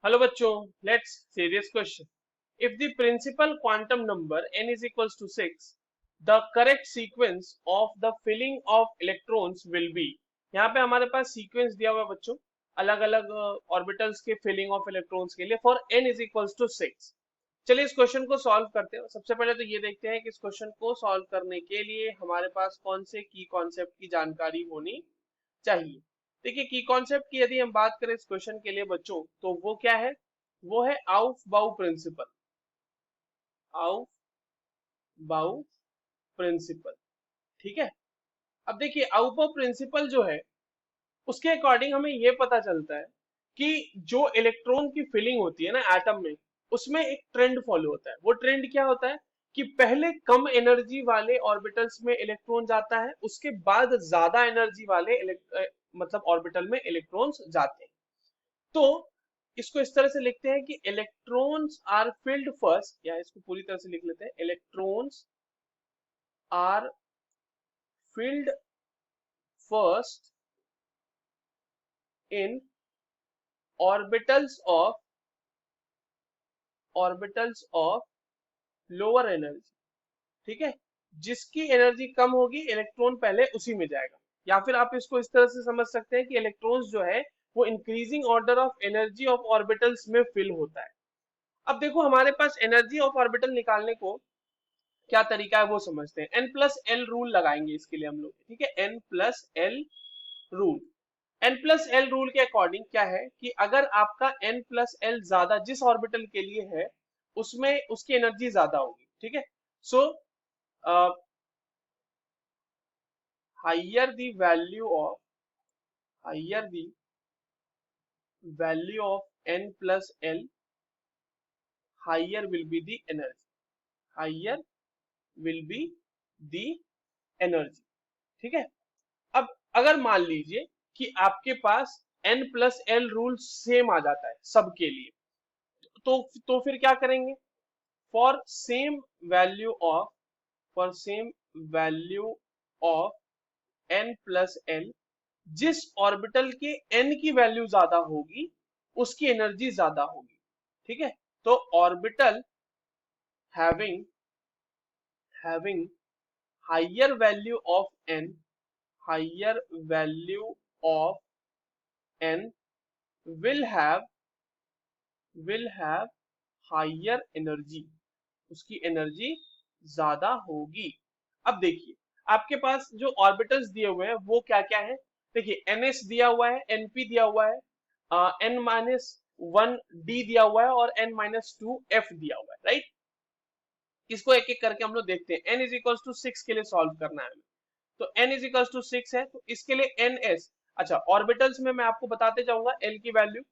Hello बच्चों, let's serious question. If the principal quantum number n is equals to 6, the correct sequence of the filling of electrons will be. यहाँ पे हमारे पास sequence दिया हुआ है बच्चों, अलग अलग ऑर्बिटल्स के फिलिंग ऑफ इलेक्ट्रॉन्स के लिए for n is equals to 6. चलिए इस क्वेश्चन को सॉल्व करते हैं. सबसे पहले तो ये देखते हैं कि इस क्वेश्चन को सॉल्व करने के लिए हमारे पास कौन से की कॉन्सेप्ट की जानकारी होनी चाहिए. देखिए, की कॉन्सेप्ट की यदि हम बात करें इस क्वेश्चन के लिए बच्चों, तो वो क्या है? वो है आउफ बाउ प्रिंसिपल. आउफ बाउ प्रिंसिपल. ठीक है. अब देखिए, आउफ बाउ प्रिंसिपल जो है उसके अकॉर्डिंग हमें ये पता चलता है कि जो इलेक्ट्रॉन की फिलिंग होती है ना एटम में, उसमें एक ट्रेंड फॉलो होता है. वो ट्रेंड क्या होता है कि पहले कम एनर्जी वाले ऑर्बिटल्स में इलेक्ट्रॉन जाता है, उसके बाद ज्यादा एनर्जी वाले मतलब ऑर्बिटल में इलेक्ट्रॉन्स जाते हैं. तो इसको इस तरह से लिखते हैं कि इलेक्ट्रॉन्स आर फिल्ड फर्स्ट, या इसको पूरी तरह से लिख लेते हैं, electrons are filled first in orbitals of lower energy. ठीक है. जिसकी एनर्जी कम होगी इलेक्ट्रॉन पहले उसी में जाएगा. या फिर आप इसको इस तरह से समझ सकते हैं कि इलेक्ट्रॉन्स जो है वो increasing order of energy of orbitals में फिल होता है. अब देखो, हमारे पास एनर्जी ऑफ ऑर्बिटल निकालने को क्या तरीका है वो समझते हैं. एन प्लस एल रूल लगाएंगे इसके लिए हम लोग. ठीक है. N plus l rule. N plus l rule के अकॉर्डिंग क्या है कि अगर आपका एन प्लस एल ज्यादा जिस ऑर्बिटल के लिए है उसमें उसकी एनर्जी ज्यादा होगी. ठीक है. So higher the value of n plus l, higher will be the energy. Higher will be the energy. ठीक है. अब अगर मान लीजिए कि आपके पास n plus l rule same आ जाता है सबके लिए, तो फिर क्या करेंगे? For same value of n plus l, जिस ऑर्बिटल के n की वैल्यू ज्यादा होगी उसकी एनर्जी ज्यादा होगी. ठीक है. तो orbital having higher value of n higher value of n will have higher energy. उसकी एनर्जी ज्यादा होगी. अब देखिए, आपके पास जो ऑर्बिटल्स दिए हुए हैं वो क्या क्या है. देखिए, ns दिया हुआ है, np दिया हुआ है, n-1 d दिया हुआ है और n-2 f दिया हुआ है. राइट. इसको एक एक करके हम लोग देखते हैं. n इज इक्वल टू 6 के लिए सॉल्व करना है हमें. तो n इज इक्वल टू 6 है, तो इसके लिए ns. अच्छा, ऑर्बिटल्स में मैं आपको बताते जाऊंगा l की वैल्यू.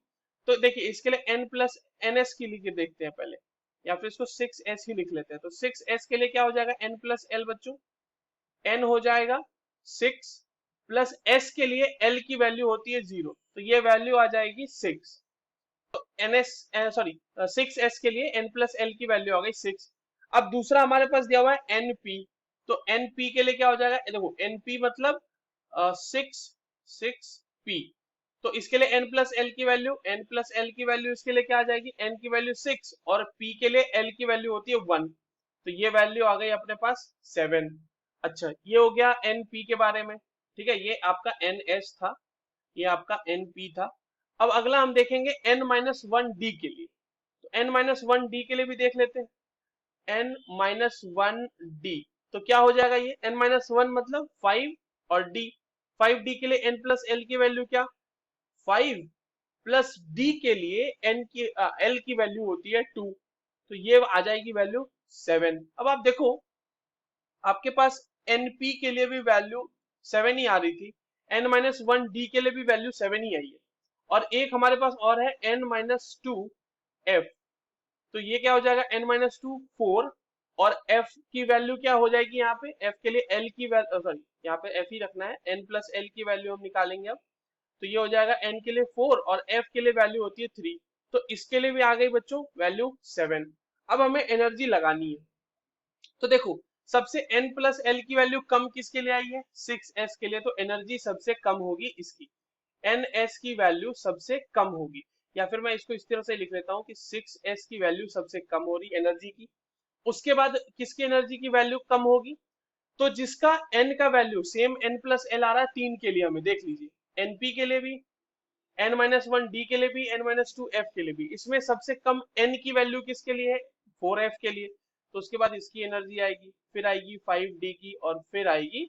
तो देखिए, इसके लिए n प्लस ns की लिख के देखते हैं पहले, या फिर इसको 6s ही लिख लेते हैं. तो 6s के लिए क्या हो जाएगा? n प्लस एल बच्चों. n हो जाएगा 6 प्लस s के लिए l की वैल्यू होती है 0, तो ये वैल्यू आ जाएगी 6. तो ns सॉरी 6s के लिए n प्लस एल की वैल्यू आ गई 6. अब दूसरा हमारे पास दिया हुआ है np. तो np के लिए क्या हो जाएगा? देखो, np मतलब 6p. तो इसके लिए n प्लस एल की वैल्यू इसके लिए क्या आ जाएगी? n की वैल्यू 6 और p के लिए l की वैल्यू होती है 1. तो ये वैल्यू आ गई अपने पास 7. अच्छा, ये हो गया np के बारे में. ठीक है. ये आपका ns था, ये आपका np था. अब अगला हम देखेंगे n-1d के लिए. तो n-1d के लिए भी देख लेते हैं. n-1d तो क्या हो जाएगा? ये n-1 मतलब 5 और d. 5d के लिए n प्लस एल की वैल्यू क्या? 5 प्लस d के लिए n की l की वैल्यू होती है 2. तो ये आ जाएगी वैल्यू 7. अब आप देखो, आपके पास np के लिए भी वैल्यू 7 ही आ रही थी, n-1d के लिए भी वैल्यू 7 ही आई है, और एक हमारे पास और है n-2f. तो ये क्या हो जाएगा? n-2 4, और f की वैल्यू क्या हो जाएगी? यहाँ पे f के लिए l की वैल्यू, सॉरी यहाँ पे f ही रखना है, n प्लस एल की वैल्यू हम निकालेंगे अब. तो ये हो जाएगा n के लिए 4 और f के लिए वैल्यू होती है 3. तो इसके लिए भी आ गई बच्चों वैल्यू 7. अब हमें एनर्जी लगानी है. तो देखो, सबसे n प्लस एल की वैल्यू कम किसके लिए आई है? 6s के लिए. तो एनर्जी सबसे कम होगी इसकी, ns की वैल्यू सबसे कम होगी. या फिर मैं इसको इस तरह से लिख लेता हूँ कि 6s की वैल्यू सबसे कम हो रही एनर्जी की। उसके बाद किसकी एनर्जी की वैल्यू कम होगी? तो जिसका n का value same n plus l आ रहा है 3 के लिए, हमें देख लीजिए np के लिए भी, n-1 d के लिए भी, n-2 f के लिए भी, इसमें सबसे कम n की वैल्यू किसके लिए है? 4f के लिए। तो उसके बाद इसकी एनर्जी आएगी, फिर आएगी 5d की, और फिर आएगी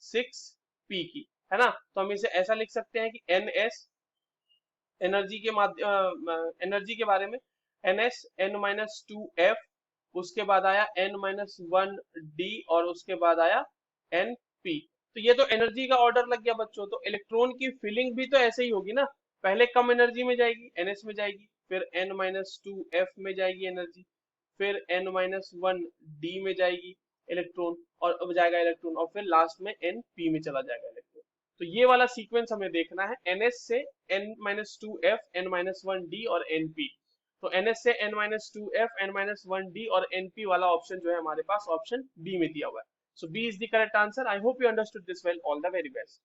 6p की, है ना। तो हम इसे ऐसा लिख सकते हैं कि ns एनर्जी के एनर्जी के बारे में, ns n-2f, उसके बाद आया n-1d, और उसके बाद आया np। तो ये तो एनर्जी का ऑर्डर लग गया बच्चों। तो इलेक्ट्रॉन की फिलिंग भी तो ऐसे ही होगी ना, पहले कम एनर्जी में जाएगी, ns में जाएगी, फिर n-2f में जाएगी एनर्जी, फिर n-1d में जाएगी इलेक्ट्रॉन, और अब जाएगा इलेक्ट्रॉन, और फिर लास्ट में np में चला जाएगा इलेक्ट्रॉन। तो ये वाला सीक्वेंस हमें देखना है, ns से n-2f, n-1d और np। तो ns से n-2f, n-1d और np वाला ऑप्शन जो है हमारे पास ऑप्शन बी में दिया हुआ है। So B is the correct answer. I hope you understood this well. All the very best.